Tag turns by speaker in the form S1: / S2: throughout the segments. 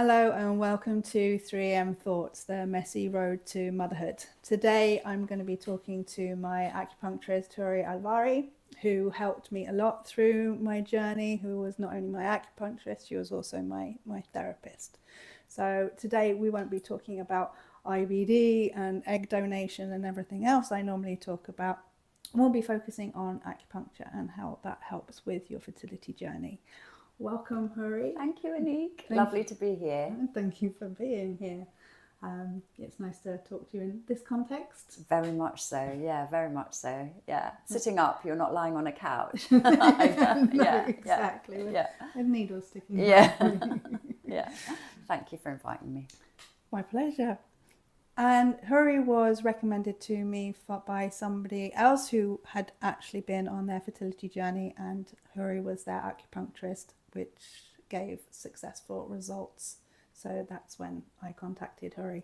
S1: Hello and welcome to 3M Thoughts, the messy road to motherhood. Today I'm going to be talking to my acupuncturist, Houvi Alavi, who helped me a lot through my journey, who was not only my acupuncturist, she was also my therapist. So today we won't be talking about IBD and egg donation and everything else I normally talk about. We'll be focusing on acupuncture and how that helps with your fertility journey. Welcome, Houri.
S2: Thank you, Anik. Lovely to be here.
S1: Thank you for being here. It's nice to talk to you in this context.
S2: Very much so, yeah, very much so, yeah. Sitting up, you're not lying on a couch.
S1: Exactly. With needles sticking
S2: out. Yeah. Thank you for inviting me.
S1: My pleasure. And Houri was recommended to me by somebody else who had actually been on their fertility journey, and Houri was their acupuncturist, which gave successful results. So that's when I contacted Houri.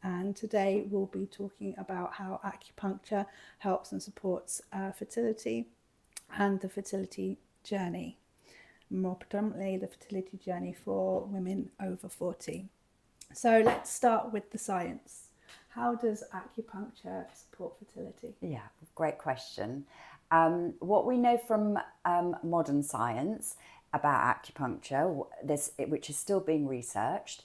S1: And today we'll be talking about how acupuncture helps and supports fertility and the fertility journey. More predominantly the fertility journey for women over 40. So let's start with the science. How does acupuncture support fertility?
S2: Yeah, great question. What we know from modern science about acupuncture, which is still being researched,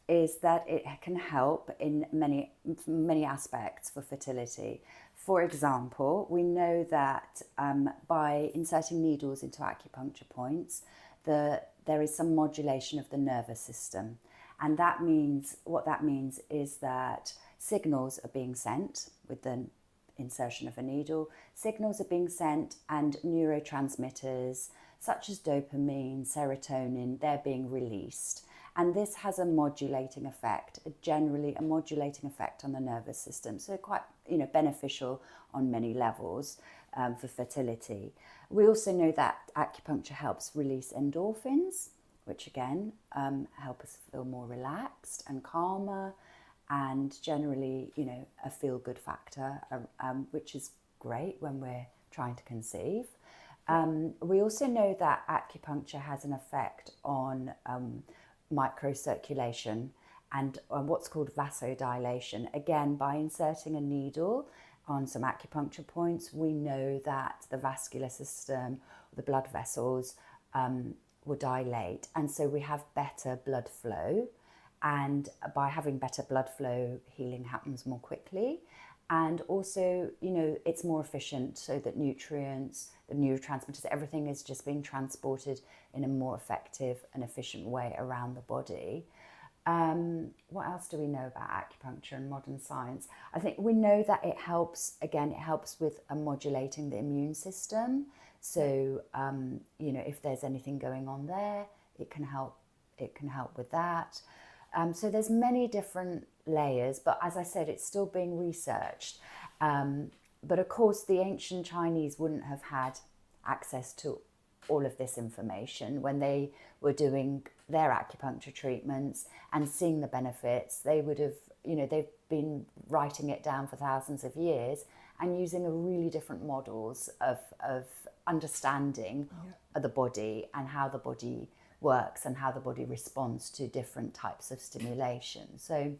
S2: is that it can help in many aspects for fertility. For example, we know that by inserting needles into acupuncture points, there is some modulation of the nervous system. And what that means is that signals are being sent with the insertion of a needle. Signals are being sent and neurotransmitters such as dopamine, serotonin, they're being released. And this has a modulating effect, generally a modulating effect on the nervous system. So quite beneficial on many levels for fertility. We also know that acupuncture helps release endorphins, which again help us feel more relaxed and calmer, and generally, a feel-good factor, which is great when we're trying to conceive. We also know that acupuncture has an effect on microcirculation and what's called vasodilation. Again, by inserting a needle on some acupuncture points, we know that the vascular system, the blood vessels, will dilate, and so we have better blood flow, and by having better blood flow, healing happens more quickly, and also it's more efficient, so that nutrients, the neurotransmitters, everything is just being transported in a more effective and efficient way around the body. What else do we know about acupuncture and modern science? I think we know that it helps with modulating the immune system. So, if there's anything going on there, it can help with that. So there's many different layers, but as I said, it's still being researched. But of course, the ancient Chinese wouldn't have had access to all of this information when they were doing their acupuncture treatments and seeing the benefits. They would have, they've been writing it down for thousands of years and using a really different models of understanding the body and how the body works and how the body responds to different types of stimulation. So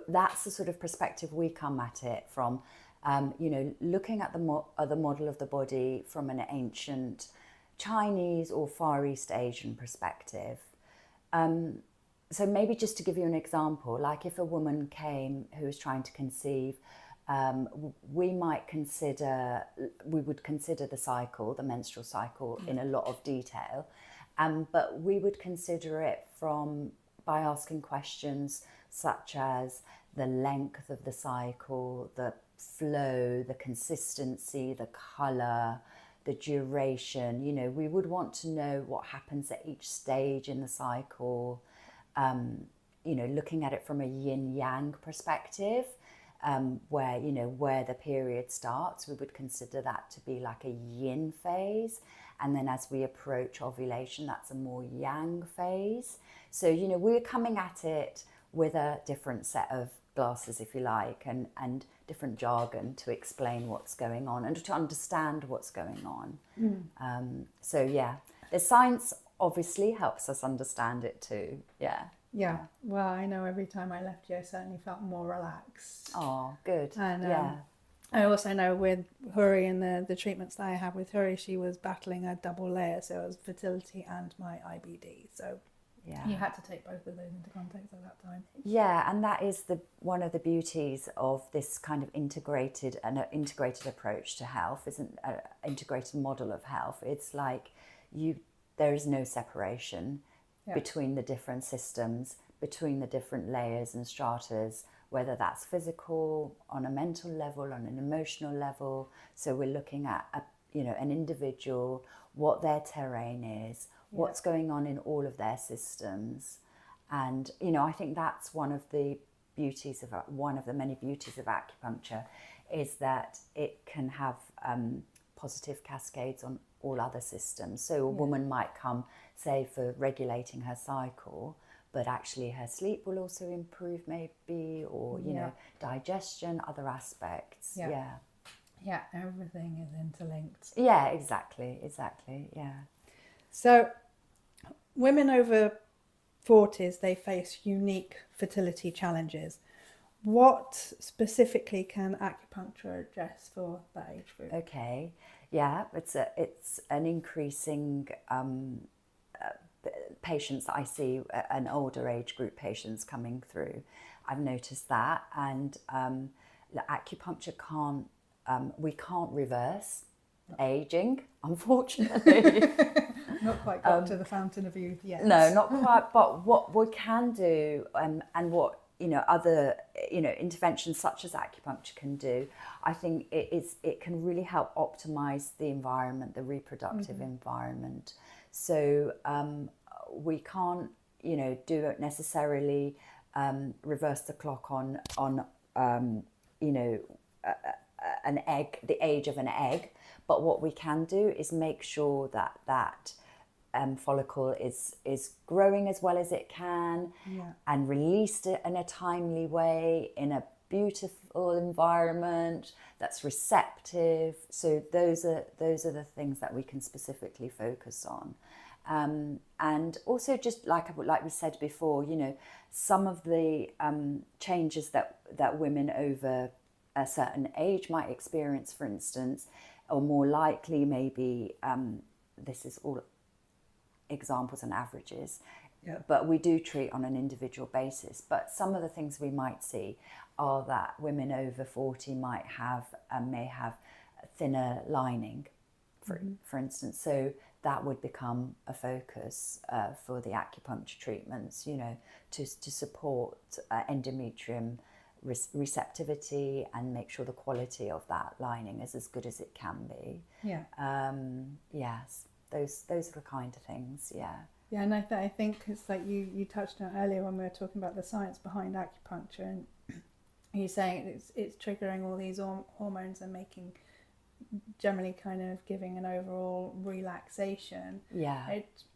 S2: that's the sort of perspective we come at it from, looking at the model of the body from an ancient Chinese or Far East Asian perspective. So maybe just to give you an example, like if a woman came who was trying to conceive, we would consider the cycle, the menstrual cycle, in a lot of detail, but we would consider it by asking questions such as the length of the cycle, the flow, the consistency, the colour, the duration. We would want to know what happens at each stage in the cycle, looking at it from a yin-yang perspective. Where the period starts, we would consider that to be like a yin phase, and then as we approach ovulation, that's a more yang phase. So we're coming at it with a different set of glasses, if you like, and different jargon to explain what's going on and to understand what's going on. So yeah, there's science obviously helps us understand it too. Yeah.
S1: Yeah. Well, I know every time I left you, I certainly felt more relaxed.
S2: Oh, good.
S1: And
S2: yeah.
S1: I also know with Houri and the treatments that I had with Houri, she was battling a double layer. So it was fertility and my IBD. So
S2: Yeah.
S1: you had to take both of those into context at that time.
S2: Yeah, and that is one of the beauties of this kind of integrated approach to health, isn't an integrated model of health. It's like there is no separation between the different systems, between the different layers and stratas, whether that's physical, on a mental level, on an emotional level. So we're looking at an individual, what their terrain is, what's going on in all of their systems. And I think that's one of the many beauties of acupuncture, is that it can have positive cascades on all other systems. So a woman might come, say, for regulating her cycle, but actually her sleep will also improve maybe, or digestion, other aspects.
S1: Yeah, everything is interlinked.
S2: Yeah, exactly, yeah.
S1: So women over 40s, they face unique fertility challenges. What specifically can acupuncture address for that age group?
S2: Okay, yeah, it's an increasing patients that I see, an older age group patients coming through. I've noticed that, and acupuncture we can't reverse aging, unfortunately.
S1: Not quite got to the fountain of youth yet.
S2: No, not quite. But what we can do, and what other interventions such as acupuncture can do, I think it can really help optimize the environment, the reproductive environment. So we can't do it necessarily, reverse the clock on an egg, the age of an egg, but what we can do is make sure that follicle is growing as well as it can, and released it in a timely way, in a beautiful environment that's receptive. So those are the things that we can specifically focus on. And also, just like we said before, some of the changes that women over a certain age might experience, for instance, or more likely maybe, this is all examples and averages, but we do treat on an individual basis. But some of the things we might see are that women over 40 may have a thinner lining, for instance. So that would become a focus for the acupuncture treatments, to support endometrium receptivity and make sure the quality of that lining is as good as it can be. Yes, those are the kind of things.
S1: Yeah, and I think it's like you touched on earlier when we were talking about the science behind acupuncture, and you're saying it's triggering all these hormones and making, generally kind of giving an overall relaxation.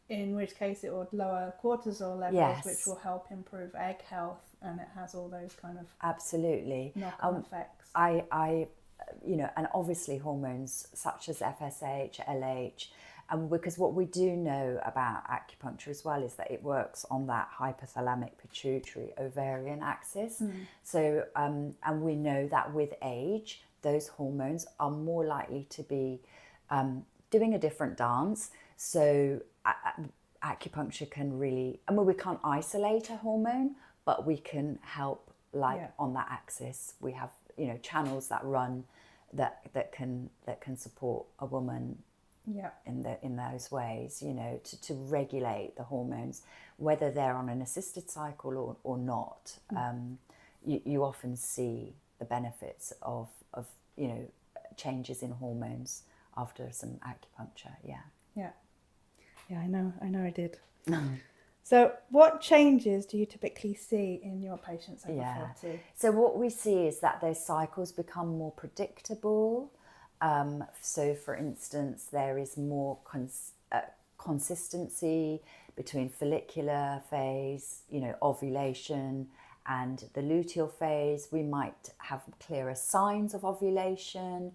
S1: In which case it would lower cortisol levels, which will help improve egg health, and it has all those kind of knock-on effects.
S2: And obviously hormones such as FSH, LH, because what we do know about acupuncture as well is that it works on that hypothalamic pituitary ovarian axis. So, and we know that with age, those hormones are more likely to be doing a different dance. So acupuncture can really, we can't isolate a hormone, but we can help on that axis. We have channels that run that can support a woman in those ways, to regulate the hormones, whether they're on an assisted cycle or not. You often see the benefits of changes in hormones after some acupuncture.
S1: I know I did. So what changes do you typically see in your patients over 40?
S2: So what we see is that their cycles become more predictable. So for instance, there is more consistency between follicular phase, ovulation, and the luteal phase. We might have clearer signs of ovulation.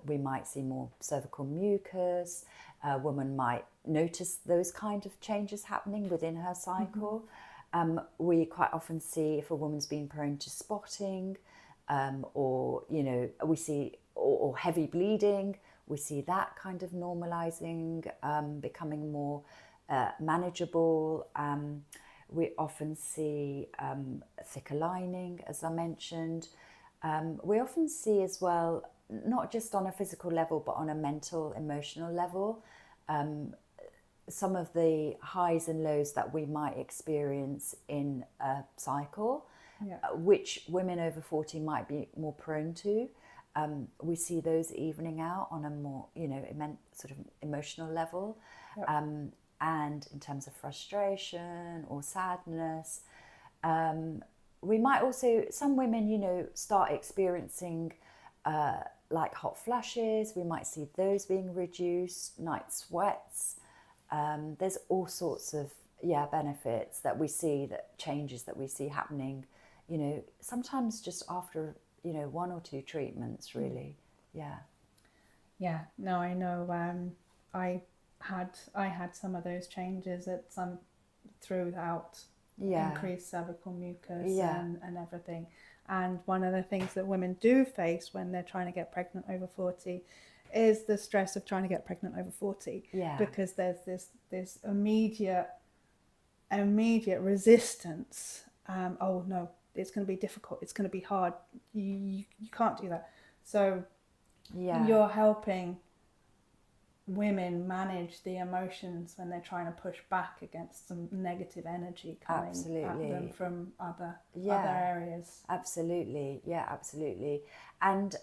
S2: We might see more cervical mucus. A woman might notice those kind of changes happening within her cycle. We quite often see if a woman's been prone to spotting, or we see or heavy bleeding. We see that kind of normalizing, becoming more manageable. We often see thicker lining, as I mentioned. We often see as well, not just on a physical level, but on a mental, emotional level, some of the highs and lows that we might experience in a cycle, which women over 40 might be more prone to. We see those evening out on a more, sort of emotional level. And in terms of frustration or sadness, we might also, some women, start experiencing like hot flushes. We might see those being reduced, night sweats. There's all sorts of benefits that we see, that changes that we see happening, sometimes just after 1 or 2 treatments, really.
S1: No, I know. I had some of those changes throughout increased cervical mucus and everything. And one of the things that women do face when they're trying to get pregnant over 40 is the stress of trying to get pregnant over 40, because there's this immediate resistance. Oh no, it's going to be difficult, it's going to be hard, you can't do that. So you're helping women manage the emotions when they're trying to push back against some negative energy coming at them from other areas.
S2: Absolutely. And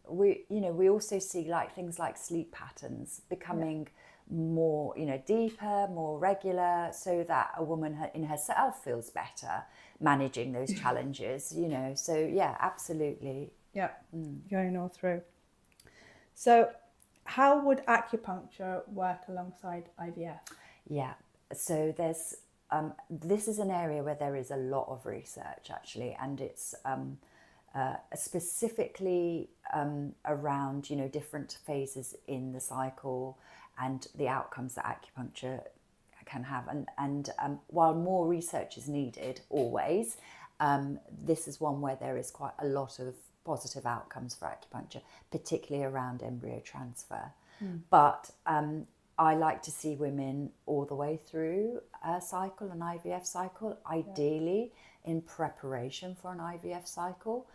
S2: we also see like things like sleep patterns becoming more deeper, more regular, so that a woman in herself feels better managing those challenges. So absolutely.
S1: Going all through. So how would acupuncture work alongside IVF?
S2: So there's this is an area where there is a lot of research, actually, and it's specifically around different phases in the cycle and the outcomes that acupuncture can have. And while more research is needed always, this is one where there is quite a lot of positive outcomes for acupuncture, particularly around embryo transfer. But I like to see women all the way through a cycle, an IVF cycle, ideally in preparation for an IVF cycle,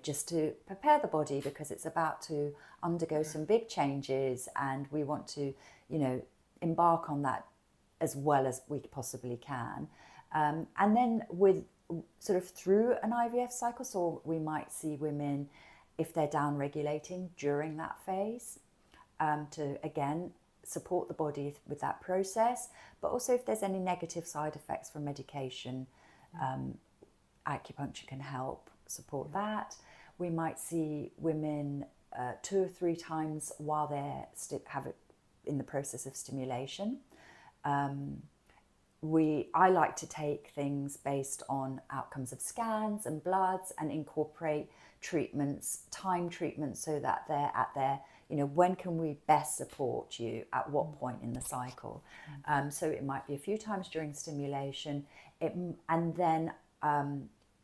S2: just to prepare the body, because it's about to undergo some big changes, and we want to, embark on that as well as we possibly can. And then with sort of through an IVF cycle, so we might see women, if they're down regulating during that phase, to again support the body with that process, but also if there's any negative side effects from medication, acupuncture can help support that. We might see women 2 or 3 times while they're in the process of stimulation. I like to take things based on outcomes of scans and bloods and incorporate time treatments, so that they're at their, when can we best support you at what point in the cycle. So it might be a few times during stimulation. And then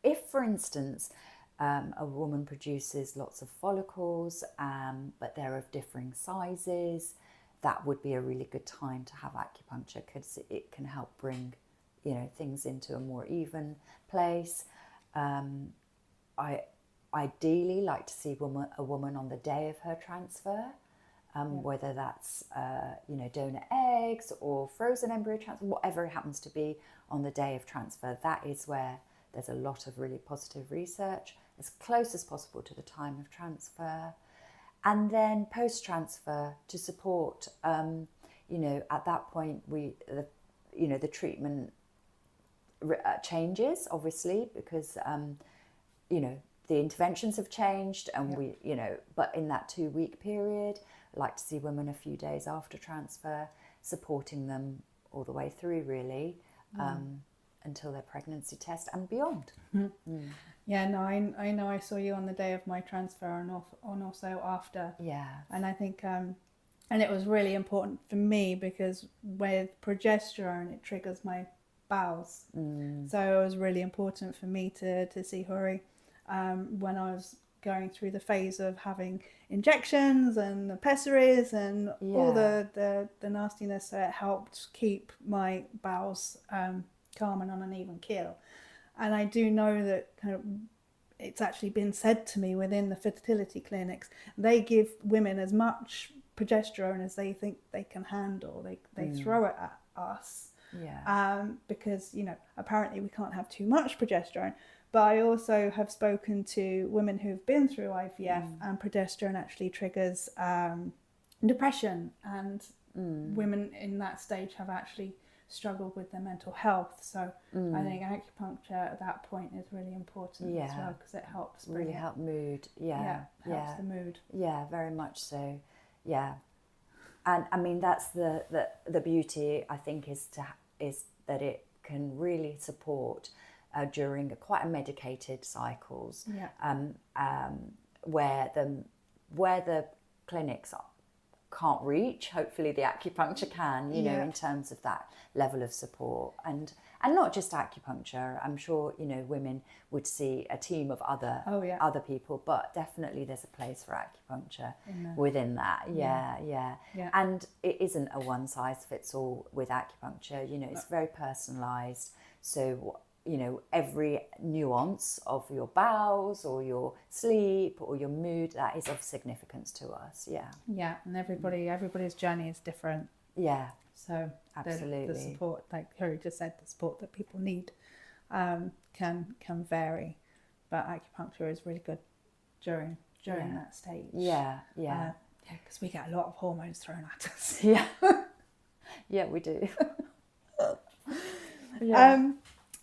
S2: if, for instance, a woman produces lots of follicles, but they're of differing sizes, that would be a really good time to have acupuncture, because it can help bring, things into a more even place. I ideally like to see a woman on the day of her transfer, whether that's, donor eggs or frozen embryo transfer, whatever it happens to be on the day of transfer. That is where there's a lot of really positive research, as close as possible to the time of transfer. And then post-transfer to support, at that point, the treatment changes, obviously, because, the interventions have changed, and but in that 2-week period, I like to see women a few days after transfer, supporting them all the way through, really. until their pregnancy test and beyond.
S1: Yeah, no, I know I saw you on the day of my transfer and also after.
S2: Yeah.
S1: And I think, and it was really important for me because with progesterone, it triggers my bowels. So it was really important for me to see Houri when I was going through the phase of having injections and the pessaries and all the nastiness. So it helped keep my bowels calm and on an even keel. And I do know that kind of it's actually been said to me within the fertility clinics, they give women as much progesterone as they think they can handle. They throw it at us. Because, you know, apparently we can't have too much progesterone. But I also have spoken to women who've been through IVF and progesterone actually triggers depression, and women in that stage have actually struggled with their mental health. So I think acupuncture at that point is really important as well, because it helps
S2: really help mood.
S1: Helps the mood.
S2: Yeah, very much so. Yeah. And I mean, that's the beauty, I think, is that it can really support during quite a medicated cycles, where the clinics can't reach. Hopefully the acupuncture can, you know, in terms of that level of support. And not just acupuncture. I'm sure, you know, women would see a team of other people, but definitely there's a place for acupuncture within that. Yeah. And it isn't a one size fits all with acupuncture. You know, it's very personalized. So, you know, every nuance of your bowels or your sleep or your mood, that is of significance to us. Yeah,
S1: and everybody's journey is different. So
S2: absolutely,
S1: the support, like Houri just said, the support that people need can vary, but acupuncture is really good during that stage. Because we get a lot of hormones thrown at us.
S2: Yeah, we do.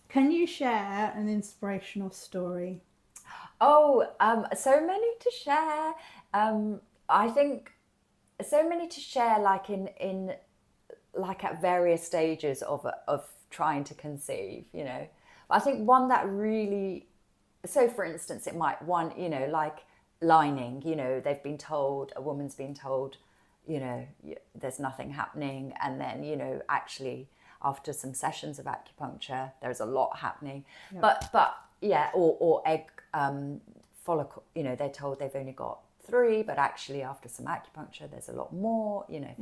S1: Can you share an inspirational story?
S2: So many to share. I think so many to share, like in like at various stages of trying to conceive. You know, I think one that really. So, for instance, it might you know, like lining. You know, a woman's been told, you know, there's nothing happening, and then, you know, actually, after some sessions of acupuncture, there's a lot happening. But or egg follicle, you know, they're told they've only got 3, but actually after some acupuncture there's a lot more, you know.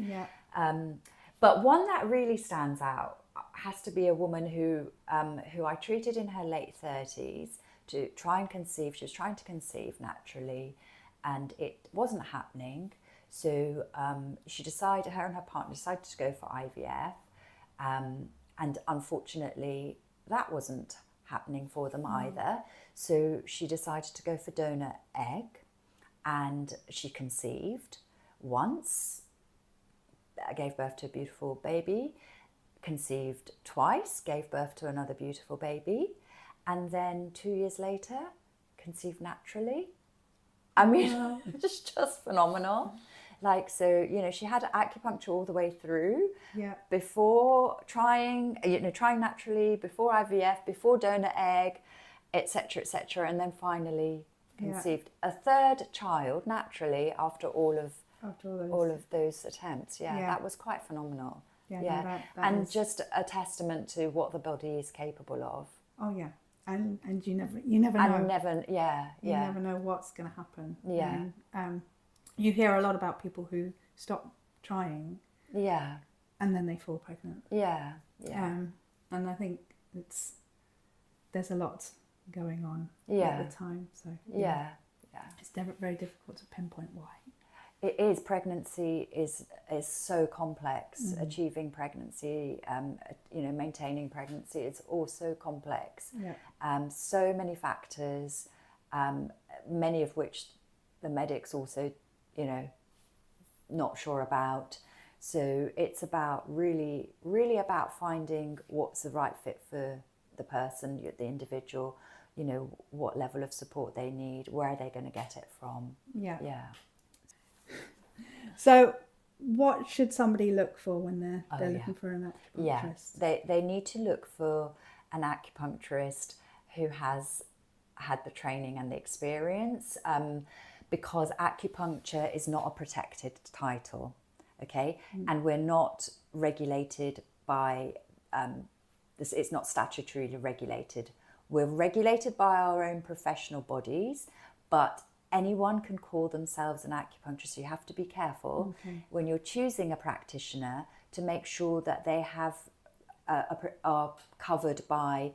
S2: But one that really stands out has to be a woman who I treated in her late 30s to try and conceive. She was trying to conceive naturally and it wasn't happening. So her and her partner decided to go for IVF. And unfortunately, that wasn't happening for them either. So she decided to go for donor egg, and she conceived once, gave birth to a beautiful baby, conceived twice, gave birth to another beautiful baby, and then 2 years later, conceived naturally. I mean, it's just phenomenal. Like, so, you know, she had acupuncture all the way through before trying naturally, before IVF, before donor egg, etc., and then finally conceived a 3rd child naturally after all of those attempts. That was quite phenomenal. That and is... just a testament to what the body is capable of.
S1: And you never know. You never know what's going to happen. You hear a lot about people who stop trying, and then they fall pregnant. And I think there's a lot going on at the time. So it's very difficult to pinpoint why.
S2: It is. Pregnancy is so complex. Achieving pregnancy, you know, maintaining pregnancy is also complex. So many factors, many of which the medics also, you know, not sure about. So it's about really about finding what's the right fit for the person, the individual, you know, what level of support they need, where are they going to get it from.
S1: So what should somebody look for when they're looking for an acupuncturist?
S2: They need to look for an acupuncturist who has had the training and the experience, because acupuncture is not a protected title, okay? And we're not regulated by this. It's not statutorily regulated. We're regulated by our own professional bodies, but anyone can call themselves an acupuncturist. So you have to be careful when you're choosing a practitioner to make sure that they have are covered by,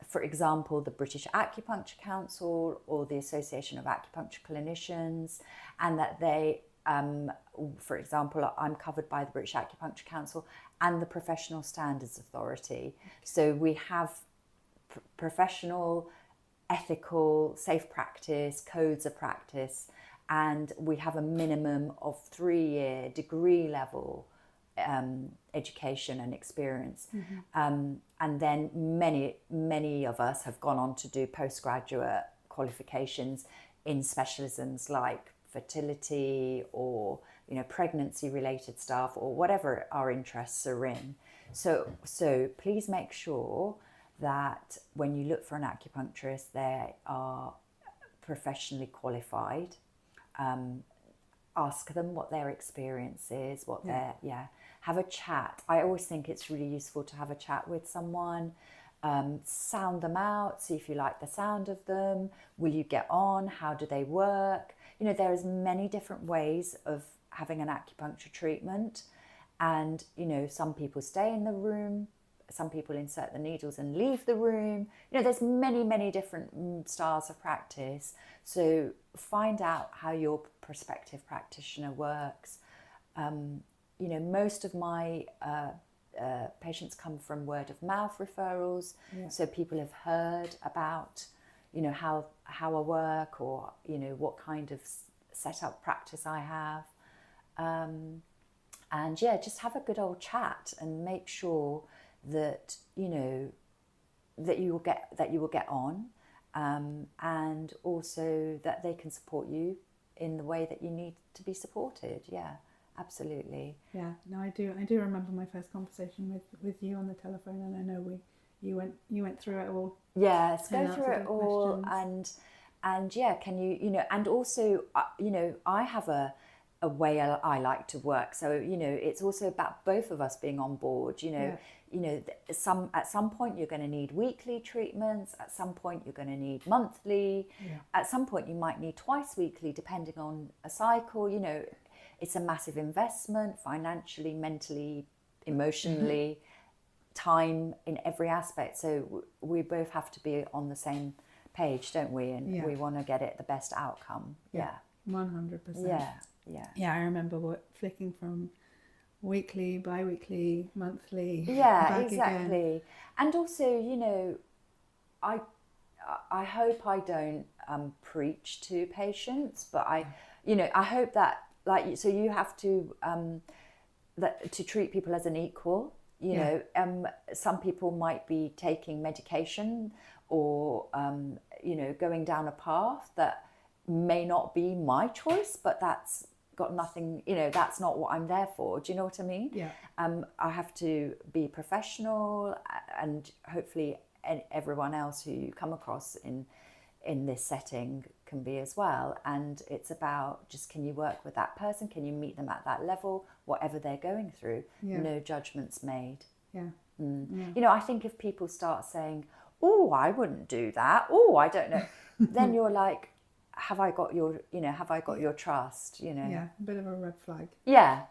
S2: for example, the British Acupuncture Council or the Association of Acupuncture Clinicians, and that they, for example, I'm covered by the British Acupuncture Council and the Professional Standards Authority. So we have professional, ethical, safe practice, codes of practice, and we have a minimum of 3-year degree level education and experience. And then many of us have gone on to do postgraduate qualifications in specialisms like fertility or pregnancy related stuff or whatever our interests are in. So please make sure that when you look for an acupuncturist, they are professionally qualified. Ask them what their experience is, what their have a chat. I always think it's really useful to have a chat with someone, sound them out, see if you like the sound of them. Will you get on? How do they work? There's many different ways of having an acupuncture treatment, and some people stay in the room, some people insert the needles and leave the room. There's many different styles of practice. So find out how your prospective practitioner works. Most of my patients come from word of mouth referrals. So people have heard about, how I work, or, what kind of setup practice I have. And just have a good old chat and make sure that, that you will get on, and also that they can support you in the way that you need to be supported. Absolutely.
S1: No, I do remember my first conversation with you on the telephone, and I know you went through it all.
S2: Yes, go through it all. And can you, and also, I have a way I like to work. So, it's also about both of us being on board. At some point you're going to need weekly treatments. At some point you're going to need monthly. At some point you might need twice weekly, depending on a cycle. It's a massive investment financially, mentally, emotionally, time in every aspect. So we both have to be on the same page, don't we? And we want to get it the best outcome.
S1: 100%. I remember flicking from weekly, bi-weekly, monthly. Back
S2: exactly.
S1: Again.
S2: And also, I hope I don't preach to patients, but I hope that, so you have to to treat people as an equal. Some people might be taking medication or going down a path that may not be my choice, but that's got nothing, that's not what I'm there for. Do you know what I mean? I have to be professional, and hopefully everyone else who you come across in this setting can be as well. And it's about just, can you work with that person? Can you meet them at that level, whatever they're going through? No judgments made. I think if people start saying, oh, I wouldn't do that, oh, I don't know, then you're like, have I got your trust?
S1: A bit of a red flag.
S2: Yeah.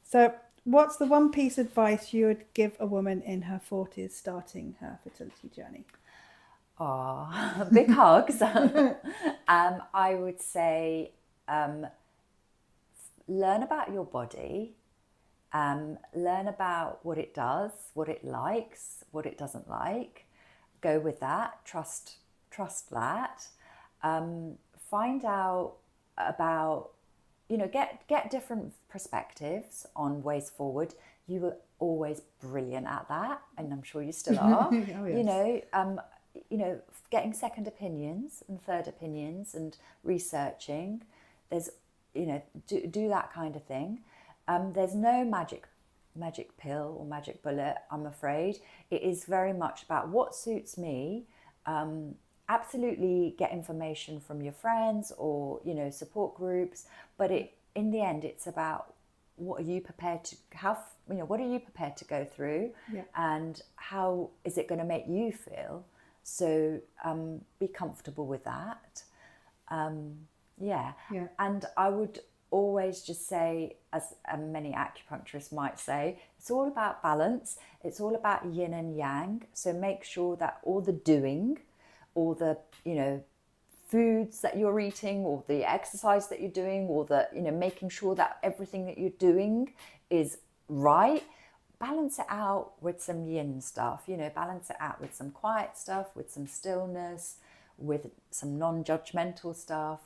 S1: So what's the one piece of advice you would give a woman in her 40s starting her fertility journey?
S2: Oh, big hugs. I would say learn about your body, learn about what it does, what it likes, what it doesn't like. Go with that, trust that. Find out about, get different perspectives on ways forward. You were always brilliant at that, and I'm sure you still are.
S1: Oh, yes.
S2: Getting second opinions and third opinions and researching. There's, do that kind of thing. There's no magic magic pill or magic bullet, I'm afraid. It is very much about what suits me. Absolutely get information from your friends or, support groups, but in the end, it's about what are you prepared to what are you prepared to go through,
S1: Yeah.
S2: and how is it going to make you feel. So be comfortable with that. Yeah.
S1: Yeah.
S2: And I would always just say, as many acupuncturists might say, it's all about balance. It's all about yin and yang. So make sure that all the doing, all the, foods that you're eating, or the exercise that you're doing, or the, making sure that everything that you're doing is right. Balance it out with some yin stuff, balance it out with some quiet stuff, with some stillness, with some non-judgmental stuff,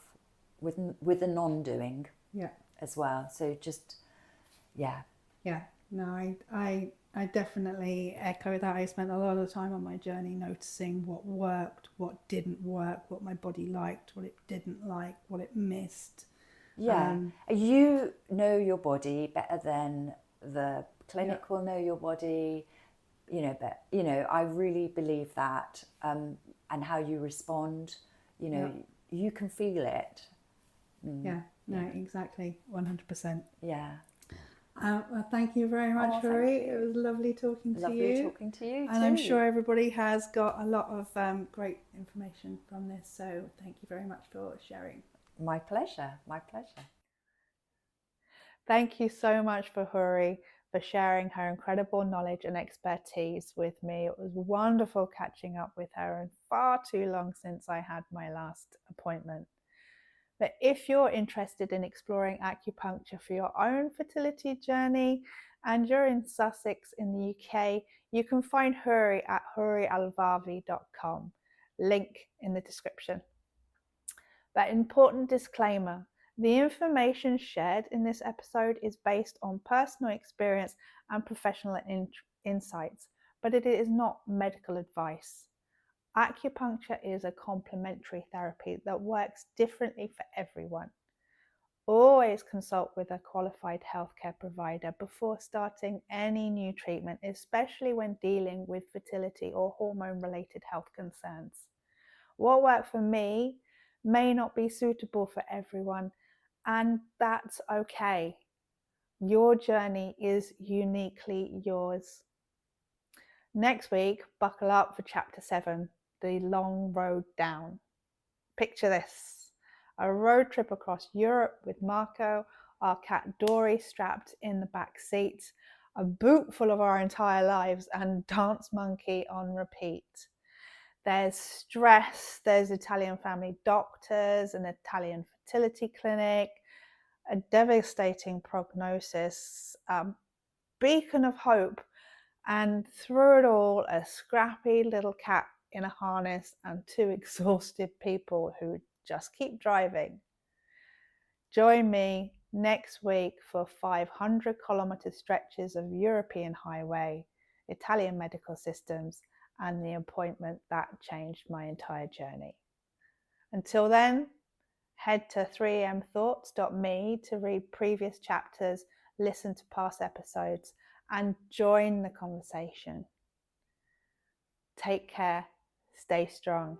S2: with the non-doing,
S1: Yeah.
S2: as well. So just, yeah.
S1: Yeah. No, I definitely echo that. I spent a lot of time on my journey noticing what worked, what didn't work, what my body liked, what it didn't like, what it missed.
S2: Yeah. You know your body better than the clinic
S1: Yeah.
S2: will know your body, but, I really believe that, and how you respond,
S1: Yeah.
S2: you can feel it.
S1: Yeah. No, exactly. 100%.
S2: Yeah.
S1: Well, thank you very much,
S2: Thank
S1: Houri. It was lovely talking to
S2: Lovely
S1: you.
S2: talking to you
S1: And
S2: too.
S1: I'm sure everybody has got a lot of great information from this. So thank you very much for sharing.
S2: My pleasure. My pleasure.
S1: Thank you so much for Houri for sharing her incredible knowledge and expertise with me. It was wonderful catching up with her, and far too long since I had my last appointment. But if you're interested in exploring acupuncture for your own fertility journey and you're in Sussex in the UK, you can find Houri at hourialavi.com. Link in the description. But important disclaimer, the information shared in this episode is based on personal experience and professional insights, but it is not medical advice. Acupuncture is a complementary therapy that works differently for everyone. Always consult with a qualified healthcare provider before starting any new treatment, especially when dealing with fertility or hormone-related health concerns. What worked for me may not be suitable for everyone, and that's okay. Your journey is uniquely yours. Next week, buckle up for Chapter 7, The Long Road Down. Picture this: a road trip across Europe with Marco, our cat Dory strapped in the back seat, a boot full of our entire lives, and Dance Monkey on repeat. There's stress, there's Italian family doctors, an Italian fertility clinic, a devastating prognosis, a beacon of hope, and through it all, a scrappy little cat in a harness and two exhausted people who just keep driving. Join me next week for 500-kilometer stretches of European highway, Italian medical systems, and the appointment that changed my entire journey. Until then, head to 3mthoughts.me to read previous chapters, listen to past episodes, and join the conversation. Take care, stay strong.